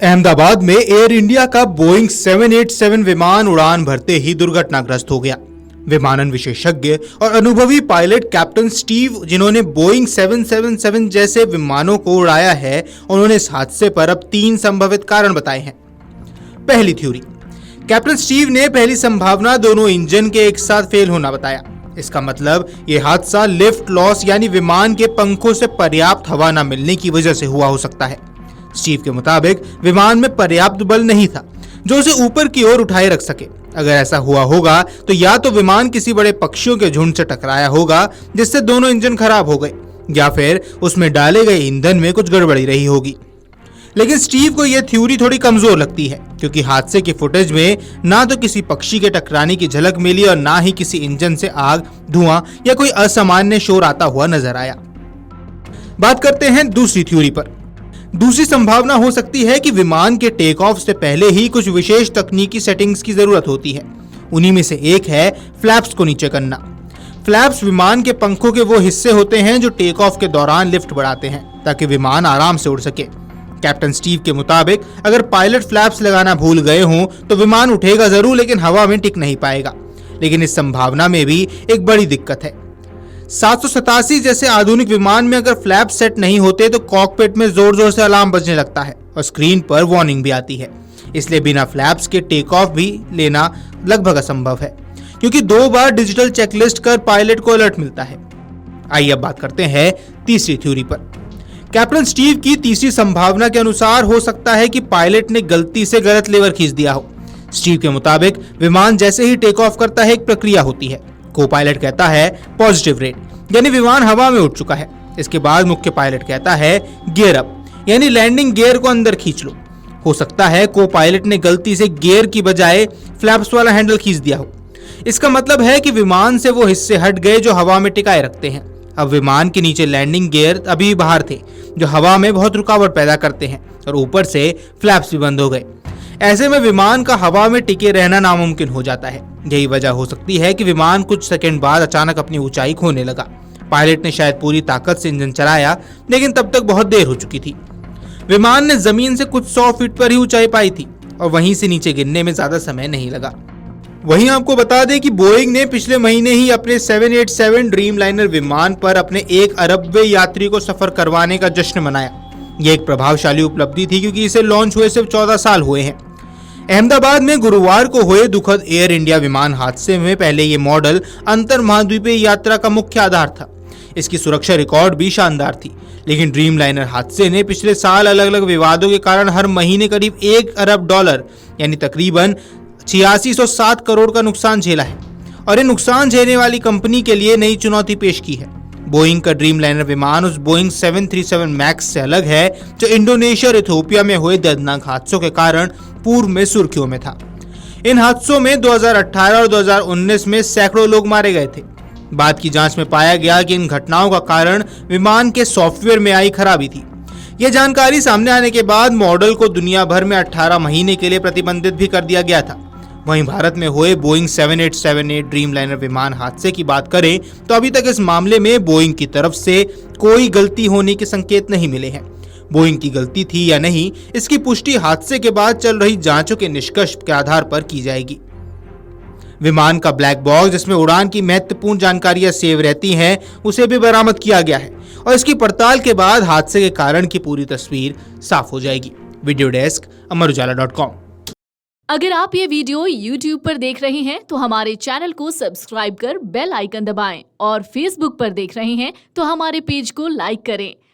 अहमदाबाद में air India का Boeing 787 विमान उड़ान भरते ही दुर्घटनाग्रस्त हो गया। विमानन विशेषज्ञ और अनुभवी पायलट कैप्टन स्टीव, जिन्होंने बोइंग 777 जैसे विमानों को उड़ाया है, उन्होंने इस हादसे पर अब 3 संभावित कारण बताए हैं। पहली थ्योरी, कैप्टन स्टीव ने पहली संभावना दोनों इंजन के एक साथ फेल होना बताया। इसका मतलब यह हादसा लिफ्ट लॉस यानी विमान के पंखों से पर्याप्त हवा न मिलने की वजह से हुआ हो सकता है। स्टीव के मुताबिक विमान में पर्याप्त बल नहीं था जो उसे ऊपर की ओर उठाए रख सके। अगर ऐसा हुआ होगा तो या तो विमान किसी बड़े पक्षियों के झुंड से टकराया होगा जिससे दोनों इंजन खराब हो गए, या फिर उसमें डाले गए ईंधन में कुछ गड़बड़ी रही होगी। लेकिन स्टीव को यह थ्योरी थोड़ी कमजोर लगती है, क्योंकि हादसे की फुटेज में ना तो किसी पक्षी के टकराने की झलक मिली और ना ही किसी इंजन से आग, धुआं या कोई असामान्य शोर आता हुआ नजर आया। बात करते हैं दूसरी थ्योरी पर। दूसरी संभावना हो सकती है कि विमान के टेक ऑफ से पहले ही कुछ विशेष तकनीकी सेटिंग्स की जरूरत होती है। उन्हीं में से एक है फ्लैप्स को नीचे करना। फ्लैप्स विमान के पंखों के वो हिस्से होते हैं जो टेक ऑफ के दौरान लिफ्ट बढ़ाते हैं ताकि विमान आराम से उड़ सके। कैप्टन स्टीव के मुताबिक अगर पायलट फ्लैप्स लगाना भूल गए हों तो विमान उठेगा जरूर, लेकिन हवा में टिक नहीं पाएगा। लेकिन इस संभावना में भी एक बड़ी दिक्कत है। 787 जैसे आधुनिक विमान में अगर फ्लैप सेट नहीं होते तो कॉकपिट में जोर जोर से अलार्म बजने लगता है और स्क्रीन पर वार्निंग भी आती है। इसलिए बिना फ्लैप्स के टेक ऑफ भी लेना लगभग असंभव है, क्योंकि 2 बार डिजिटल चेकलिस्ट कर पायलट को अलर्ट मिलता है। आइए अब बात करते हैं तीसरी थ्योरी पर। कैप्टन स्टीव की तीसरी संभावना के अनुसार हो सकता है कि पायलट ने गलती से गलत लेवर खींच दिया हो। स्टीव के मुताबिक विमान जैसे ही टेक ऑफ करता है एक प्रक्रिया होती है। को पायलट कहता है पॉजिटिव रेट, यानी विमान हवा में उठ चुका है। इसके बाद मुख्य पायलट कहता है गियर अप, यानी लैंडिंग गियर को अंदर खींच लो। हो सकता है को पायलट ने गलती से गियर की बजाय फ्लैप्स वाला हैंडल खींच दिया हो। इसका मतलब है कि विमान से वो हिस्से हट गए जो हवा में टिकाए रखते हैं। अब विमान के नीचे लैंडिंग गियर अभी बाहर थे जो हवा में बहुत रुकावट पैदा करते हैं, और ऊपर से फ्लैप्स भी बंद हो गए। ऐसे में विमान का हवा में टिके रहना नामुमकिन हो जाता है। यही वजह हो सकती है कि विमान कुछ सेकंड बाद अचानक अपनी ऊंचाई खोने लगा। पायलट ने शायद पूरी ताकत से इंजन चलाया, लेकिन तब तक बहुत देर हो चुकी थी। विमान ने जमीन से कुछ 100 फीट पर ही ऊंचाई पाई थी और वहीं से नीचे गिरने में ज्यादा समय नहीं लगा। वहीं आपको बता दें कि बोइंग ने पिछले महीने ही अपने 787 ड्रीमलाइनर विमान पर अपने 1 अरबवें यात्री को सफर करवाने का जश्न मनाया। यह एक प्रभावशाली उपलब्धि थी, क्योंकि इसे लॉन्च हुए सिर्फ 14 साल हुए हैं। अहमदाबाद में गुरुवार को हुए दुखद एयर इंडिया विमान हादसे में पहले ये मॉडल अंतर महाद्वीपीय यात्रा का मुख्य आधार था। इसकी सुरक्षा रिकॉर्ड भी शानदार थी, लेकिन ड्रीमलाइनर हादसे ने पिछले साल अलग अलग विवादों के कारण हर महीने करीब $1 अरब यानी तकरीबन 8607 करोड़ का नुकसान झेला है, और ये नुकसान झेलने वाली कंपनी के लिए नई चुनौती पेश की है। बोइंग का ड्रीमलाइनर विमान उस बोइंग 737 मैक्स से अलग है जो इंडोनेशिया और इथियोपिया में हुए दर्दनाक हादसों के कारण पूर्व में सुर्खियों में था। इन हादसों में 2018 और 2019 में सैकड़ों लोग मारे गए थे। बाद की जांच में पाया गया कि इन घटनाओं का कारण विमान के सॉफ्टवेयर में आई खराबी थी। यह जानकारी सामने आने के बाद मॉडल को दुनिया भर में 18 महीने के लिए प्रतिबंधित भी कर दिया गया था। वहीं भारत में हुए बोइंग 7878 ड्रीमलाइनर विमान हादसे की बात करें तो अभी तक इस मामले में बोइंग की तरफ से कोई गलती होने के संकेत नहीं मिले हैं। बोइंग की गलती थी या नहीं, इसकी पुष्टि हादसे के बाद चल रही जांचों के निष्कर्ष के आधार पर की जाएगी। विमान का ब्लैक बॉक्स, जिसमें उड़ान की महत्वपूर्ण जानकारियां सेव रहती हैं, उसे भी बरामद किया गया है और इसकी पड़ताल के बाद हादसे के कारण की पूरी तस्वीर साफ हो जाएगी। वीडियो डेस्क अमरउजाला.com। अगर आप ये वीडियो YouTube पर देख रहे हैं तो हमारे चैनल को सब्सक्राइब कर बेल आइकन दबाएं, और Facebook पर देख रहे हैं तो हमारे पेज को लाइक करें।